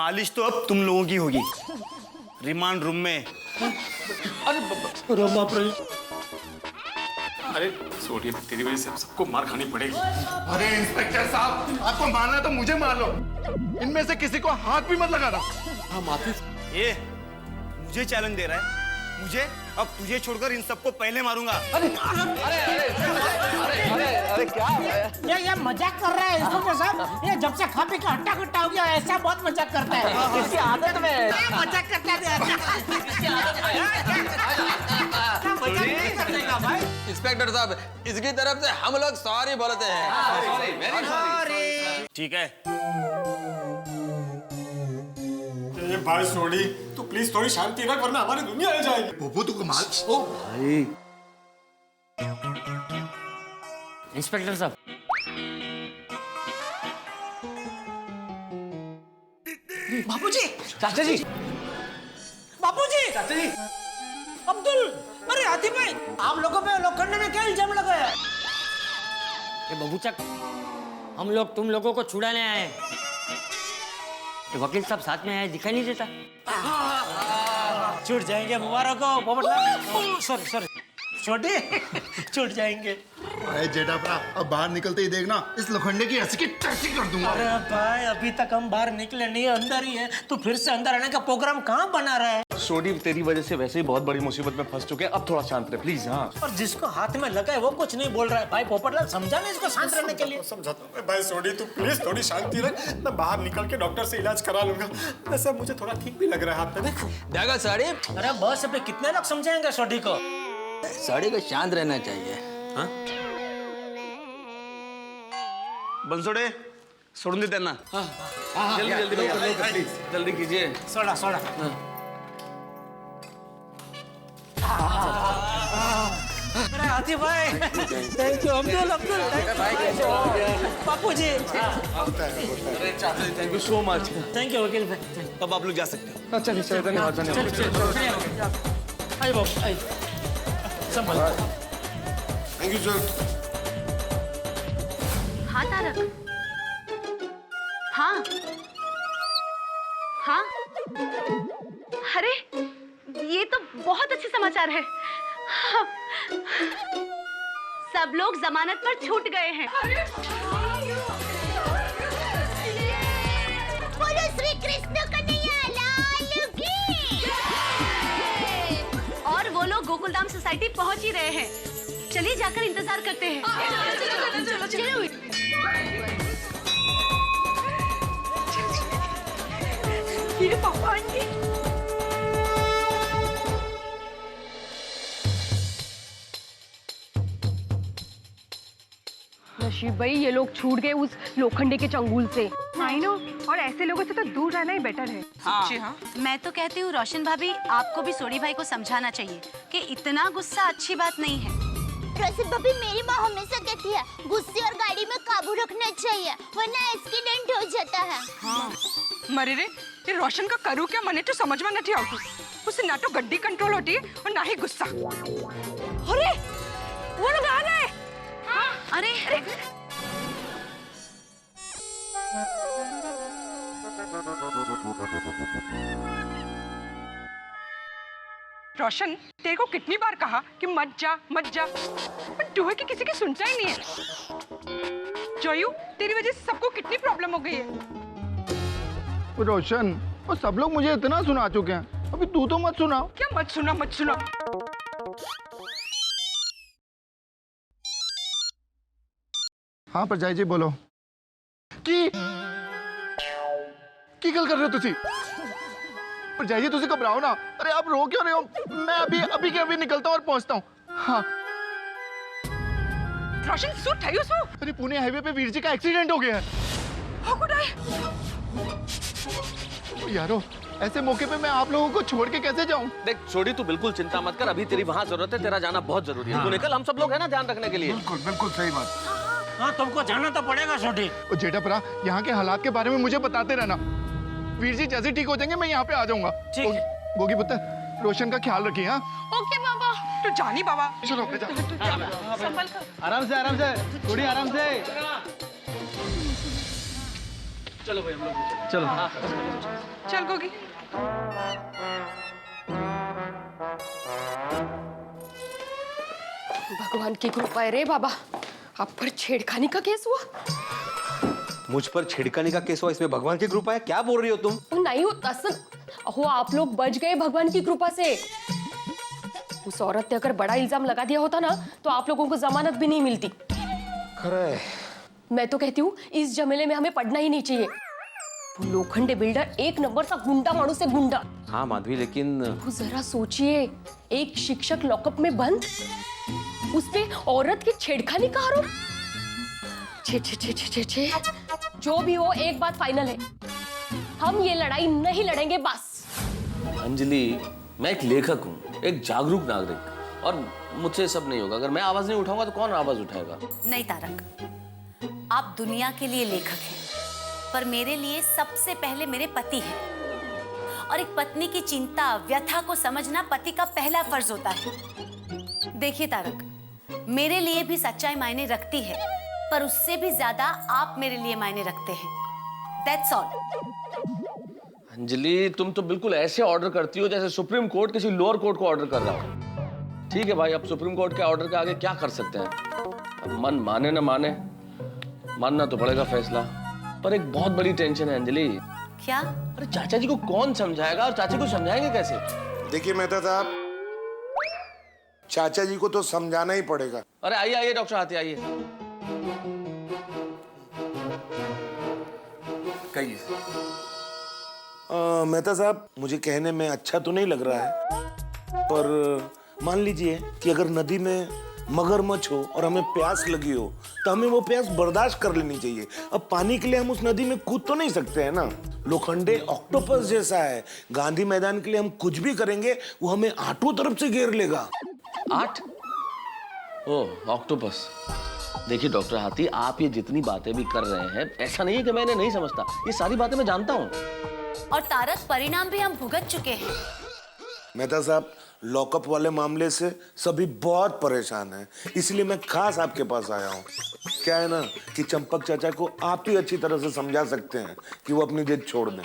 मालिश तो अब तुम लोगों की होगी, रिमांड रूम में। अरे बाप रे, अरे सोडियम तेरी वजह से सबको मार खानी पड़ेगी। अरे इंस्पेक्टर साहब, आपको मारना तो मुझे मार लो, इनमें से किसी को हाथ भी मत लगाना। हाँ माफी। ये मुझे चैलेंज दे रहा है, मुझे? अब तुझे छोड़कर इन सबको पहले मारूंगा। अरे क्या ये मजाक कर रहा है इंस्पेक्टर साहब। ये जब से खा पी के हट्टा कट्टा हो गया, ऐसा बहुत मजाक करता है। इसकी आदत में मजाक करता है। इंस्पेक्टर साहब, इसकी तरफ से हम लोग सॉरी बोलते हैं। ठीक है, ये भाई सोडी, तू प्लीज थोड़ी शांति रख वरना हमारी दुनिया आ जाएगी। पोपो तू कमाल। इंस्पेक्टर साहब, बाबूजी, चाचा जी, बाबूजी, चाचा जी, अब्दुल, अरे हाथी भाई, आप लोगों पे लोखंडे ने क्या इल्जाम लगाया? ये बबूचक, हम लोग तुम लोगों को छुड़ाने आए हैं। ये वकील साहब साथ में आए, दिखाई नहीं देता। छूट जाएंगे मुबारक हो पोपटलाल। सॉरी छोटे छूट जाएंगे। अरे जेठापरा, अब बाहर निकलते ही देखना, इस लोखंडे की ऐसी की टैक्सी कर दूंगा। अरे भाई, अभी तक हम बाहर निकले नहीं, अंदर ही है। तू फिर से अंदर आने का प्रोग्राम कहाँ बना रहा है? सोडी तेरी वजह से वैसे ही बहुत बड़ी मुसीबत में फंस चुके हैं, अब थोड़ा शांत रहे प्लीज। हाँ और जिसको हाथ में लगा है वो कुछ नहीं बोल रहा है। भाई पोपटलाल, समझा ना इसको शांत रहने के लिए। समझाता हूँ भाई सोडी, तू प्लीज थोड़ी शांति रख, मैं बाहर निकल के डॉक्टर से इलाज करा लूंगा। वैसे मुझे थोड़ा ठीक भी लग रहा है हाथ में, देख। देखो साड़ी, अरे बस अभी कितने लोग समझाएंगे छोटी को? साड़ी को शांत रहना चाहिए। हाँ बंसोड़े छोड़ने देना। जल्दी जल्दी भैया, प्लीज जल्दी कीजिए। सोडा अरे हाथी भाई, thank you Abdul, Bapu ji, thank you so much. Thank you वकील भाई। अब आप लोग जा सकते हो। अच्छा धन्यवाद। आइए बाबू, आइए, संभल। Thank you sir. हाँ तारक, हाँ हाँ, अरे ये तो बहुत अच्छे समाचार है। हाँ। सब लोग जमानत पर छूट गए हैं। बोलो श्री कृष्ण कन्हैया लाल की। और वो लोग गोकुलधाम सोसाइटी पहुंच ही रहे हैं। चलिए जाकर इंतजार करते हैं। चलो। ये भगवान जी। नशीब भाई, ये लोग छूट गए उस लोखंडे के चंगुल से। आई नो, और ऐसे लोगों से तो दूर रहना ही बेटर है। हाँ। मैं तो कहती हूँ रोशन भाभी, आपको भी सोडी भाई को समझाना चाहिए कि इतना गुस्सा अच्छी बात नहीं है। रोशन भाभी, मेरी माँ हमेशा कहती है गुस्से और गाड़ी में काबू रखना चाहिए, वरना एक्सीडेंट हो जाता है। हाँ। मरे रे, ये रोशन का करूँ क्या, मने तो समझ में नहीं आती। उससे ना तो गड्डी कंट्रोल होती है और ना ही गुस्सा। अरे वो लोग आ गए। अरे रोशन, तेरे को कितनी बार कहा कि मत जा पर तू है कि किसी की सुनता ही नहीं है। जोयू, तेरी वजह से सबको कितनी प्रॉब्लम हो गई है। रोशन, और सब लोग मुझे इतना सुना चुके हैं, अभी तू तो मत सुनाओ। क्या मत सुना? हाँ परजाई जी बोलो। की गल कर रहे हो तुसी? परजाई जी तुसी घबराओ ना। अरे आप रो क्यों रहे हो? मैं अभी के अभी निकलता हूँ और पहुंचता हूँ। हाँ रोशन, सूट है उसको। अरे पुणे हाईवे पे वीर जी का एक्सीडेंट हो गया है। How could I? यारो, ऐसे मौके पे मैं आप लोगों को छोड़ के कैसे जाऊं? देख छोड़ी, तू बिल्कुल चिंता मत कर, अभी तेरी वहाँ जरूरत है, तेरा जाना बहुत जरूरी है। तू निकल, हम सब लोग हैं ना ध्यान रखने के लिए। बिल्कुल सही बात। हाँ, तुमको जाना तो पड़ेगा छोटी। और जेठापरा, यहाँ के हालात के बारे में मुझे बताते रहना। वीर जी जैसे ठीक हो जाएंगे मैं यहाँ पे आ जाऊंगा। ठीक है। गोगी पुत्र, रोशन का ख्याल रखिए। हाँ ओके बाबा। तू जानी बाबा। चलो बेटा। संभल कर। आराम से थोड़ी आराम से। चलो भाई हम लोग भी चलो। हाँ। चल गोगी। भगवान की कृपा है रे बाबा, आप पर छेड़खानी का केस हुआ। मुझ पर छेड़खानी का केस हुआ, इसमें भगवान की कृपा है? क्या बोल रही हो तुम? नहीं हो असल हो, आप लोग बच गए भगवान की कृपा से। उस औरत ने अगर बड़ा इल्जाम लगा दिया होता ना तो आप लोगों को जमानत भी नहीं मिलती। खरे मैं तो कहती हूँ इस झमेले में हमें पड़ना ही नहीं चाहिए। वो लोखंडे बिल्डर एक नंबर का गुंडा मानुस है, गुंडा। हाँ माधवी, लेकिन वो जरा सोचिए, एक शिक्षक लॉकअप में बंद, उस पे औरत की छेड़खानी का आरोप। छे छे छे छे छे छे। जो भी हो, एक बात फाइनल है, हम ये लड़ाई नहीं लड़ेंगे बस। अंजलि, मैं एक लेखक हूँ, एक जागरूक नागरिक, और मुझसे सब नहीं होगा। अगर मैं आवाज नहीं उठाऊंगा तो कौन आवाज उठाएगा? नहीं तारक, आप दुनिया के लिए लेखक हैं, पर मेरे लिए सबसे पहले मेरे पति हैं। और एक पत्नी की चिंता, व्यथा को समझना पति का पहला फर्ज होता है। देखिए तारक, मेरे लिए भी सच्चाई मायने रखती है, पर उससे भी ज्यादा आप मेरे लिए मायने रखते हैं। That's all. अंजलि, तुम तो बिल्कुल ऐसे ऑर्डर करती हो जैसे सुप्रीम कोर्ट किसी लोअर कोर्ट को ऑर्डर कर रहा हो। ठीक है भाई, अब सुप्रीम कोर्ट के ऑर्डर के आगे क्या कर सकते हैं? अब मन माने न माने, मानना तो पड़ेगा फैसला। पर एक बहुत बड़ी टेंशन है अंजलि। क्या? अरे चाचा जी को कौन समझाएगा, और चाची को समझाएंगे कैसे? देखिए मेहता साहब, चाचा जी को तो समझाना ही पड़ेगा। अरे आइए आइए डॉक्टर हाथी, आइए। कहिए। मेहता साहब, मुझे कहने में अच्छा तो नहीं लग रहा है, पर मान लीजिए कि अगर नदी में मगरमच्छ हो और हमें प्यास लगी हो तो हमें वो प्यास बर्दाश्त कर लेनी चाहिए। अब पानी के लिए हम उस नदी में कूद तो नहीं सकते हैं ना। लोखंडे ऑक्टोपस जैसा है, गांधी मैदान के लिए हम कुछ भी करेंगे वो हमें आठों तरफ से घेर लेगा। 8? ओह, ऑक्टोपस। देखिए डॉक्टर हाथी, आप ये जितनी बातें भी कर रहे हैं, ऐसा नहीं है कि मैं इन्हें नहीं समझता। ये सारी बातें मैं जानता हूँ। और तारक, परिणाम भी हम भुगत चुके हैं। मेहता साहब, लॉकअप वाले मामले से सभी बहुत परेशान हैं, इसलिए मैं खास आपके पास आया हूँ। क्या है ना कि चंपक चाचा को आप ही अच्छी तरह से समझा सकते हैं कि वो अपनी जिद छोड़ दें।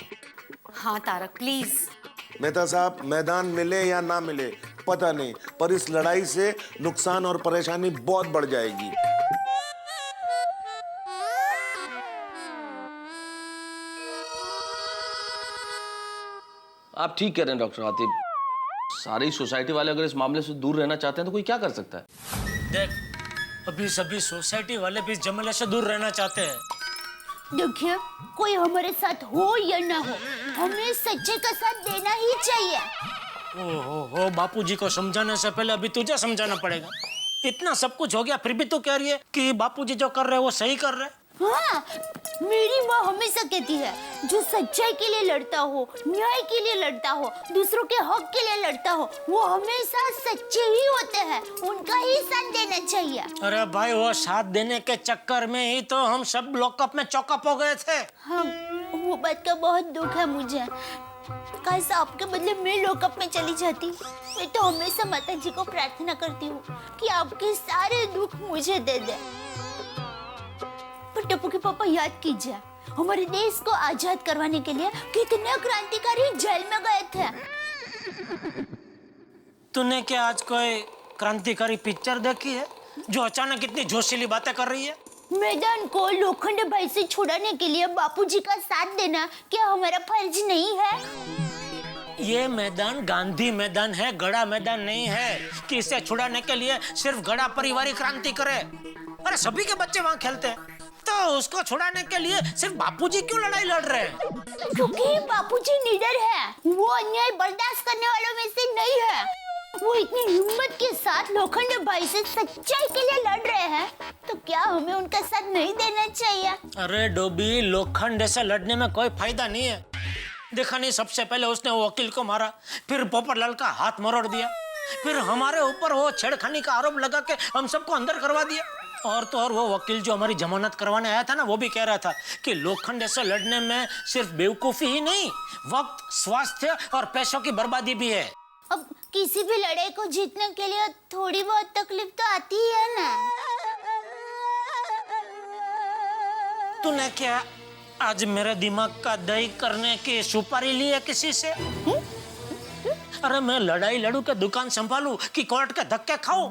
हाँ तारक, प्लीज। मेहता साहब, मैदान मिले या ना मिले पता नहीं, पर इस लड़ाई से नुकसान और परेशानी बहुत बढ़ जाएगी। आप ठीक कह रहे हैं डॉक्टर हाथी। सारी सोसाइटी वाले अगर इस मामले से दूर रहना चाहते हैं तो कोई क्या कर सकता है? देख, अभी सभी सोसाइटी वाले भी इस झमेले से दूर रहना चाहते हैं। देखिए, कोई हमारे साथ हो या ना हो, हमें सच्चे का साथ देना ही चाहिए। ओहो, बापूजी को समझाने से पहले अभी तुझे समझाना पड़ेगा। इतना सब कुछ हो गया फिर भी तू कह रही है कि बापूजी जो कर रहे हैं वो सही कर रहे हैं। हाँ, मेरी माँ हमेशा कहती है, जो सच्चाई के लिए लड़ता हो, न्याय के लिए लड़ता हो, दूसरों के हक के लिए लड़ता हो, वो हमेशा सच्चे ही होते हैं। उनका ही साथ देना चाहिए। अरे भाई, वो साथ देने के चक्कर में ही तो हम सब लॉकअप में चौकअप हो गए थे। हाँ, वो बात का बहुत दुख है मुझे। काश आपके बदले मैं लॉकअप में चली जाती। मैं तो हमेशा माता जी को प्रार्थना करती हूँ कि आपके सारे दुख मुझे दे दे। पर टप्पू के पापा, याद कीजिए, हमारे देश को आजाद करवाने के लिए कितने क्रांतिकारी जेल में गए थे। तूने क्या आज कोई क्रांतिकारी पिक्चर देखी है जो अचानक इतनी जोशीली बातें कर रही है? मैदान को लोखंडे भाई से छुड़ाने के लिए बापूजी का साथ देना क्या हमारा फर्ज नहीं है? ये मैदान गांधी मैदान है, गड़ा मैदान नहीं है कि इसे छुड़ाने के लिए सिर्फ गड़ा परिवार क्रांति करे। अरे सभी के बच्चे वहाँ खेलते हैं, तो उसको छुड़ाने के लिए सिर्फ बापूजी क्यों लड़ाई लड़ रहे हैं? क्योंकि बापूजी निडर है, वो अन्याय बर्दाश्त करने वालों में से नहीं है। वो इतनी हिम्मत के साथ लोखंडे भाई से सच्चाई के लिए लड़ रहे हैं, तो क्या हमें उनका साथ नहीं देना चाहिए? अरे डोबी, लोखंडे से लड़ने में कोई फायदा नहीं है। देखा नहीं, सबसे पहले उसने वो वकील को मारा, फिर पोपटलाल का हाथ मरोड़ दिया, फिर हमारे ऊपर वो छेड़खानी का आरोप लगा के हम सबको अंदर करवा दिया। और तो और वो वकील जो हमारी जमानत करवाने आया था ना, वो भी कह रहा था कि लोखंडे से लड़ने में सिर्फ बेवकूफी ही नहीं, वक्त, स्वास्थ्य और पैसों की बर्बादी भी है। अब किसी भी लड़ाई को जीतने के लिए थोड़ी बहुत तकलीफ तो आती ही है ना। तूने क्या आज मेरे दिमाग का दही करने की सुपारी ली है किसी से? अरे मैं लड़ाई लड़ू के दुकान संभालू कि कोर्ट के धक्के खाऊं?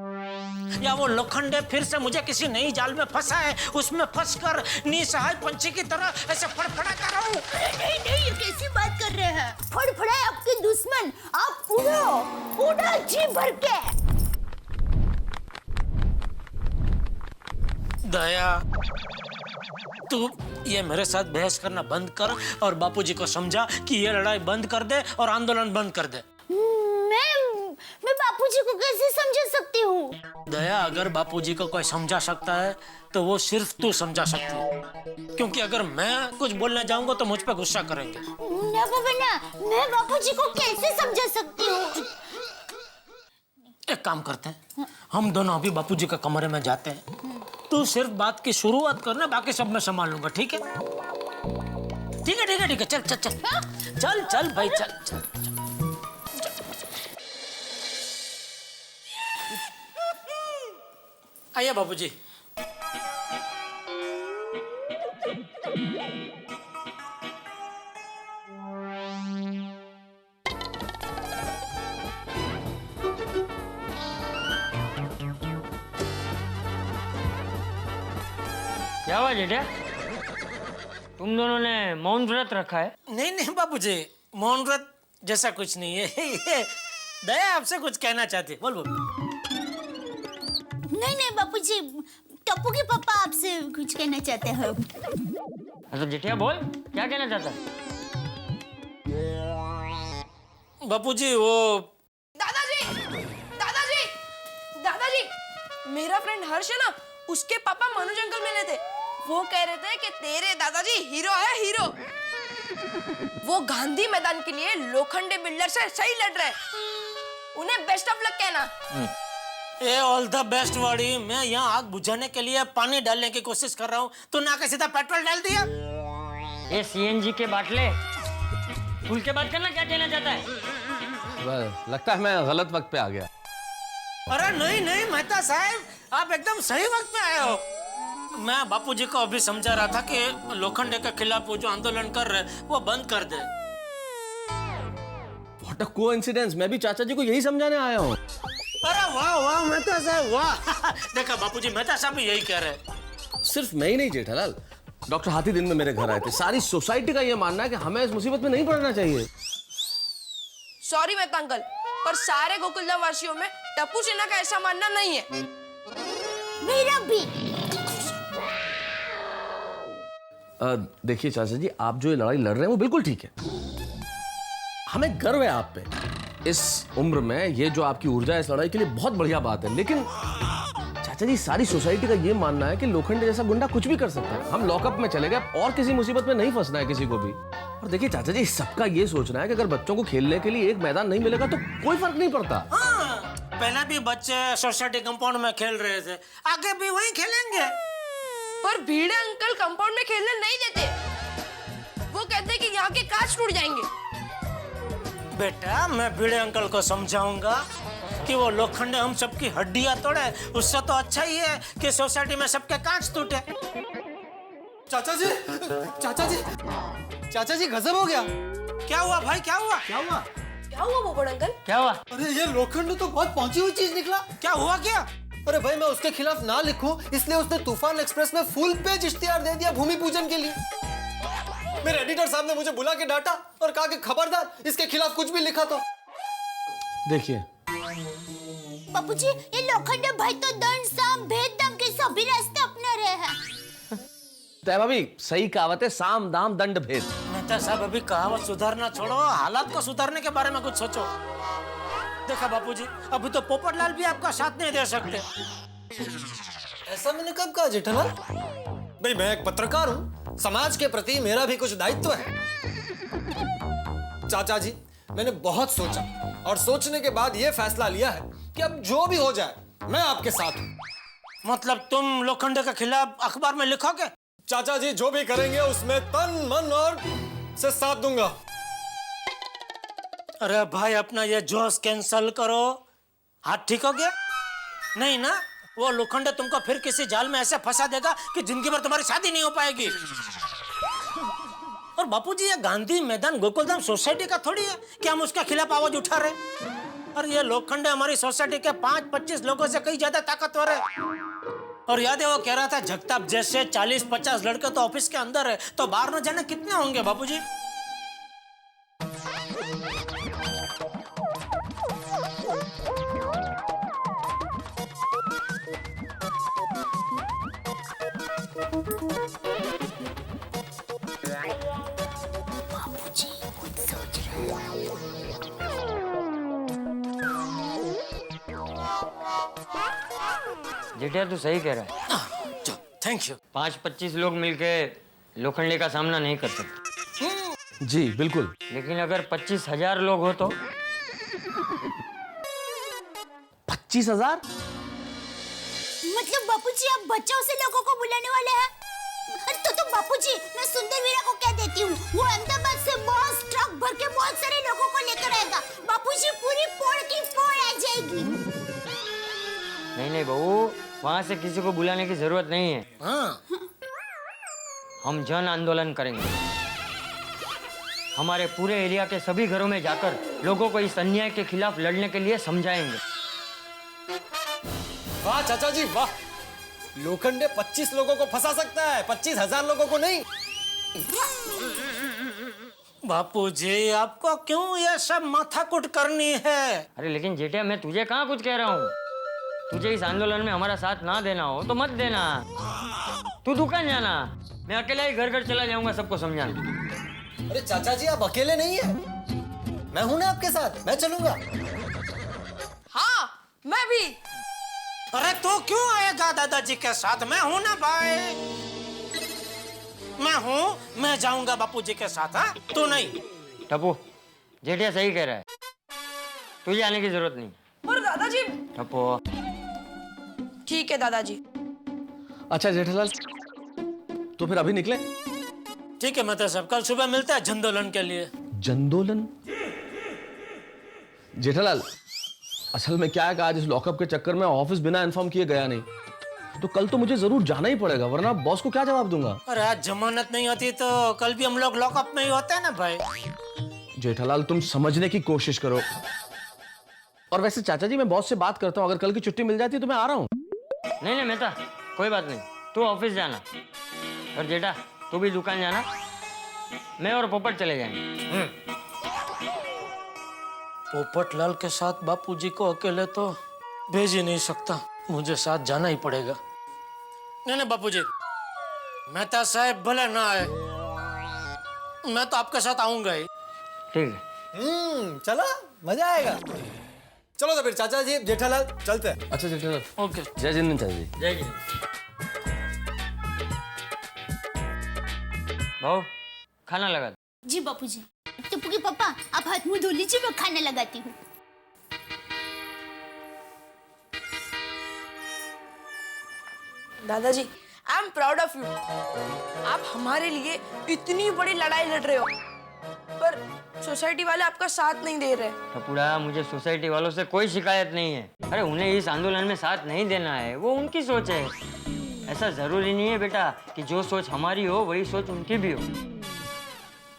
या वो लोखंडे फिर से मुझे किसी नई जाल में फंसा है, उसमें फंसकर निसहाय पंछी की तरह ऐसे फड़फड़ाता रहूं? नहीं नहीं, ये कैसी बात कर रहे हैं? फड़फड़ाए आपके दुश्मन, आप उड़ो जी भर के। दया, तू ये मेरे साथ बहस करना बंद कर और बापूजी को समझा कि ये लड़ाई बंद कर दे और आंदोलन बंद कर दे। मैं बापूजी को कैसे समझा सकती हूँ? दया, अगर बापूजी को कोई समझा सकता है तो वो सिर्फ तू समझा सकती है, क्योंकि अगर मैं कुछ बोलने जाऊंगा तो मुझ पे गुस्सा करेंगे। ना बाबा ना, मैं बापूजी को कैसे समझा सकती हूँ? एक काम करते हैं, हम दोनों अभी बापूजी के कमरे में जाते हैं। तू सिर्फ बात की शुरुआत करना, बाकी सब मैं संभाल लूंगा, ठीक है? ठीक है ठीक है ठीक है, चल चल चल चल चल भाई, चल चल। आइए बापूजी। क्या हुआ जेठा? तुम दोनों ने मौन व्रत रखा है? नहीं नहीं बापूजी, मौन व्रत जैसा कुछ नहीं है। ये दया आपसे कुछ कहना चाहती है, बोल बोल। नहीं बापूजी, टप्पू के पापा आपसे कुछ कहना चाहते हैं। तो जेठिया बोल, क्या कहना चाहता है? बापूजी वो दादाजी, दादाजी, दादाजी, मेरा फ्रेंड हर्ष है ना, उसके पापा मनोज अंकल मिले थे। वो कह रहे थे कि तेरे दादाजी हीरो है, हीरो। वो गांधी मैदान के लिए लोखंडे बिल्डर से सही लड़ रहे। उन्हें बेस्ट ऑफ लक कहना। ए ऑल द बेस्ट वाड़ी। मैं यहाँ आग बुझाने के लिए पानी डालने की कोशिश कर रहा हूँ, तो ना के सीधा पेट्रोल डाल दिया। ये सीएनजी के बाटले, खुल के बात करना, क्या कहना चाहता है? लगता है मैं गलत वक्त पे आ गया। अरे नहीं नहीं मेहता साहब, आप एकदम सही वक्त पे आए हो। मैं बापूजी को अभी समझा रहा था कि लोखंडे के खिलाफ वो जो आंदोलन कर रहे वो बंद कर दे। What a coincidence, मैं भी चाचा जी को यही समझाने आया हूँ। अरे वाह वाह मेहता साहब वाह। देखा बापूजी, मेहता साहब भी यही कह रहे। सिर्फ मैं ही नहीं जेठालाल, डॉक्टर हाथी दिन में मेरे घर आए थे। सारी सोसाइटी का ये मानना है कि हमें इस मुसीबत में नहीं पड़ना चाहिए। सॉरी मेहता अंकल, पर सारे गोकुलधाम वासियों में टप्पू सिन्हा का ऐसा मानना नहीं है। मेरा भी। देखिए चाचा जी, आप जो ये लड़ाई लड़ रहे हैं वो बिल्कुल ठीक है। हमें गर्व है आप पे। इस उम्र में ये जो आपकी ऊर्जा है इस लड़ाई के लिए बहुत बढ़िया बात है। लेकिन चाचा जी, सारी सोसाइटी का ये मानना है कि लोखंडे जैसा गुंडा कुछ भी कर सकता है। हम लॉकअप में चले गए और किसी मुसीबत में नहीं फंसना है किसी को भी। और देखिए चाचा जी, सबका ये सोचना है कि अगर बच्चों को खेलने के लिए एक मैदान नहीं मिलेगा तो कोई फर्क नहीं पड़ता। हाँ, पहले भी बच्चे सोसाइटी कंपाउंड में खेल रहे थे, आगे भी वहीं खेलेंगे। पर भीड़े अंकल कंपाउंड में खेलने नहीं देते। वो कहते कि यहाँ के कांच टूट जाएंगे। बेटा, मैं भिड़े अंकल को समझाऊंगा कि वो लोखंडे हम सबकी हड्डियां तोड़े, उससे तो अच्छा ही है कि सोसाइटी में सबके कांच टूटे। चाचा जी, चाचा जी, चाचा जी, गजब हो गया। क्या हुआ भाई, क्या हुआ? क्या हुआ? क्या हुआ बोबड़ अंकल? क्या हुआ? अरे ये लोखंड तो बहुत पहुंची हुई चीज निकला। क्या हुआ क्या? अरे भाई, मैं उसके खिलाफ ना लिखूं इसलिए उसने तूफान एक्सप्रेस में फुल पेज इश्तिहार दे दिया भूमि पूजन के लिए। मेरे एडिटर साहब ने मुझे बुला के डांटा और कहा कि खबरदार इसके खिलाफ कुछ भी लिखा तो। देखिए बापूजी, ये लोखंडे भाई तो दंड साम भेद दम के सभी रास्ते अपना रहे हैं। तय भाभी, सही कहावत है, साम दाम दंड भेद। मेहता साहब, अभी कहावत सुधारना छोड़ो, हालात को सुधारने के बारे में कुछ सोचो। देखा बापूजी, अभी तो पोपटलाल भी आपका साथ नहीं दे सकते। ऐसा मैंने कब कहा जेठालाल? भाई, मैं एक पत्रकार हूँ, समाज के प्रति मेरा भी कुछ दायित्व है। चाचा जी, मैंने बहुत सोचा और सोचने के बाद यह फैसला लिया है कि अब जो भी हो जाए मैं आपके साथ हूँ। मतलब तुम लोखंडे के खिलाफ अखबार में लिखोगे? चाचा जी जो भी करेंगे उसमें तन मन और से साथ दूंगा। अरे भाई, अपना ये जोश कैंसल करो। हाथ ठीक हो गया? नहीं ना? वो लोखंडे तुमको फिर किसी जाल में ऐसे फंसा देगा कि जिंदगी भर तुम्हारी शादी नहीं हो पाएगी। और बापूजी ये गांधी मैदान गोकुलधाम सोसाइटी का थोड़ी है कि हम उसके खिलाफ आवाज उठा रहे। और ये लोखंडे हमारी सोसाइटी के 5-25 लोगों से कहीं ज्यादा ताकतवर है। और याद है वो कह रहा था जगताप जैसे 40-50 लड़के तो ऑफिस के अंदर है, तो बाहर न जाने कितने होंगे बापूजी। जेठिया तू सही कह रहा है। Thank you. 5-25 लोग मिलके लोखंडे का सामना नहीं कर सकते। जी बिल्कुल। लेकिन अगर 25,000 लोग हो तो 25,000? मतलब बापूजी आप बच्चों से लोगों को बुलाने वाले हैं? तो बापूजी मैं सुंदर वीरा को कह देती हूँ, वो अहमदाबाद से बस ट्रक भर के बहुत सारे लोगों को लेकर आएगा। बापूजी पूरी पोड़ की पोड़ आ जाएगी। नहीं बहू, वहाँ से किसी को बुलाने की जरूरत नहीं है। हाँ। हम जन आंदोलन करेंगे। हमारे पूरे एरिया के सभी घरों में जाकर लोगों को इस अन्याय के खिलाफ लड़ने के लिए समझाएंगे। वाह चाचा जी वाह, लोखंडे 25 लोगों को फंसा सकता है, 25,000 लोगों को नहीं। बापूजी आपको क्यों ये सब माथाकुट करनी है? अरे लेकिन जेठिया मैं तुझे कहाँ कुछ कह रहा हूँ। तुझे इस आंदोलन में हमारा साथ ना देना हो तो मत देना। तू दुकान जाना, मैं अकेला ही घर घर चला जाऊंगा सबको समझाने। अरे चाचा जी आप अकेले नहीं है, मैं हूं ना आपके साथ, मैं चलूंगा। हाँ मैं भी। अरे तू क्यों आएगा दादाजी के साथ? मैं हूं ना भाई, मैं हूं, मैं जाऊंगा बापूजी के साथ। हाँ तू नहीं। टप्पू, जेठिया सही कह रहा है, तुझे आने की जरूरत नहीं। और दादाजी। टप्पू ठीक है दादाजी। अच्छा जेठालाल, तो फिर अभी निकले? ठीक है मतलब साहब, कल सुबह मिलते हैं जनदोलन के लिए। जनदोलन? जेठालाल असल में क्या है कि आज इस लॉकअप के चक्कर में ऑफिस बिना इन्फॉर्म किए गया नहीं, तो कल तो मुझे जरूर जाना ही पड़ेगा, वरना बॉस को क्या जवाब दूंगा। अरे आज जमानत नहीं होती तो कल भी हम लोग लॉकअप में ही होते हैं ना भाई। जेठालाल तुम समझने की कोशिश करो। और वैसे चाचा जी मैं बॉस से बात करता हूँ, अगर कल की छुट्टी मिल जाती है तो मैं आ रहा हूँ। नहीं मेहता, कोई बात नहीं, तू ऑफिस जाना। और जेठा तू भी दुकान जाना, मैं और पोपट चले जाएंगे। पोपटलाल के साथ बापूजी को अकेले तो भेज ही नहीं सकता, मुझे साथ जाना ही पड़ेगा। नहीं बापूजी, मेहता साहब भले ना आए, मैं तो आपके साथ आऊंगा ही। ठीक है। चलो मजा आएगा। चलो तो फिर चाचा जी जेठालाल चलते हैं। अच्छा जेठालाल, ओके। जय जिंदन चाचा जी। जय जिंदन। भाऊ खाना लगा दो। जी बापूजी। टप्पू के पापा आप हाथ मुंह धो लीजिए, मैं खाना लगाती हूँ। दादाजी I am proud of you. आप हमारे लिए इतनी बड़ी लड़ाई लड़ रहे हो, पर सोसाइटी वाले आपका साथ नहीं दे रहे। टपुड़ा, मुझे सोसाइटी वालों से कोई शिकायत नहीं है। अरे उन्हें इस आंदोलन में साथ नहीं देना है, वो उनकी सोच है। ऐसा जरूरी नहीं है बेटा कि जो सोच हमारी हो वही सोच उनकी भी हो।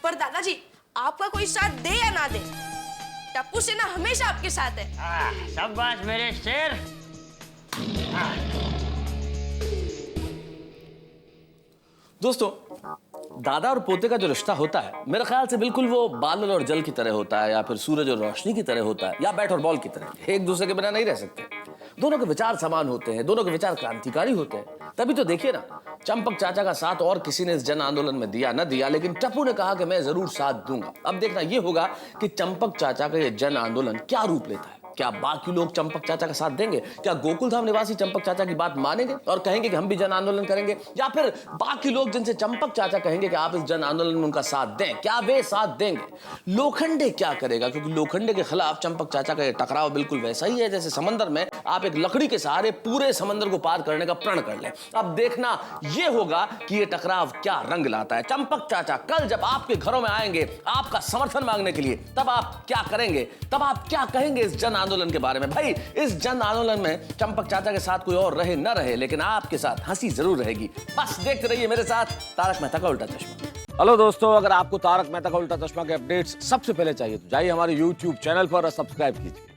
पर दादाजी आपका कोई साथ दे या ना दे, टप्पू सेना हमेशा आपके साथ है। शाबाश मेरे शेर। दोस्तों, दादा और पोते का जो रिश्ता होता है मेरे ख्याल से बिल्कुल वो बादल और जल की तरह होता है, या फिर सूरज और रोशनी की तरह होता है, या बैट और बॉल की तरह। एक दूसरे के बिना नहीं रह सकते। दोनों के विचार समान होते हैं, दोनों के विचार क्रांतिकारी होते हैं। तभी तो देखिए ना, चंपक चाचा का साथ और किसी ने इस जन आंदोलन में दिया न दिया, लेकिन टप्पू ने कहा कि मैं जरूर साथ दूंगा। अब देखना ये होगा कि चंपक चाचा का ये जन आंदोलन क्या रूप लेता है। क्या बाकी लोग चंपक चाचा का साथ देंगे? क्या गोकुलधाम निवासी चंपक चाचा की बात मानेंगे और कहेंगे कि हम भी जन आंदोलन करेंगे? या फिर बाकी लोग जिनसे चंपक चाचा कहेंगे कि आप इस जन आंदोलन में उनका साथ दें, क्या वे साथ देंगे? लोखंडे क्या करेगा? क्योंकि लोखंडे के खिलाफ चंपक चाचा का ये टकराव बिल्कुल वैसा ही है जैसे समंदर में आप एक लकड़ी के सहारे पूरे समंदर को पार करने का प्रण कर लें। अब देखना ये होगा कि ये टकराव क्या रंग लाता है। चंपक चाचा कल जब आपके घरों में आएंगे आपका समर्थन मांगने के लिए, तब आप क्या करेंगे? तब आप क्या कहेंगे इस जन आंदोलन के बारे में? भाई, इस जन आंदोलन में चंपक चाचा के साथ कोई और रहे न रहे, लेकिन आपके साथ हंसी जरूर रहेगी। बस देखते रहिए मेरे साथ तारक मेहता का उल्टा चश्मा। हेलो दोस्तों, अगर आपको तारक मेहता का उल्टा चश्मा के अपडेट्स सबसे पहले चाहिए तो जाइए हमारे YouTube चैनल पर और सब्सक्राइब कीजिए।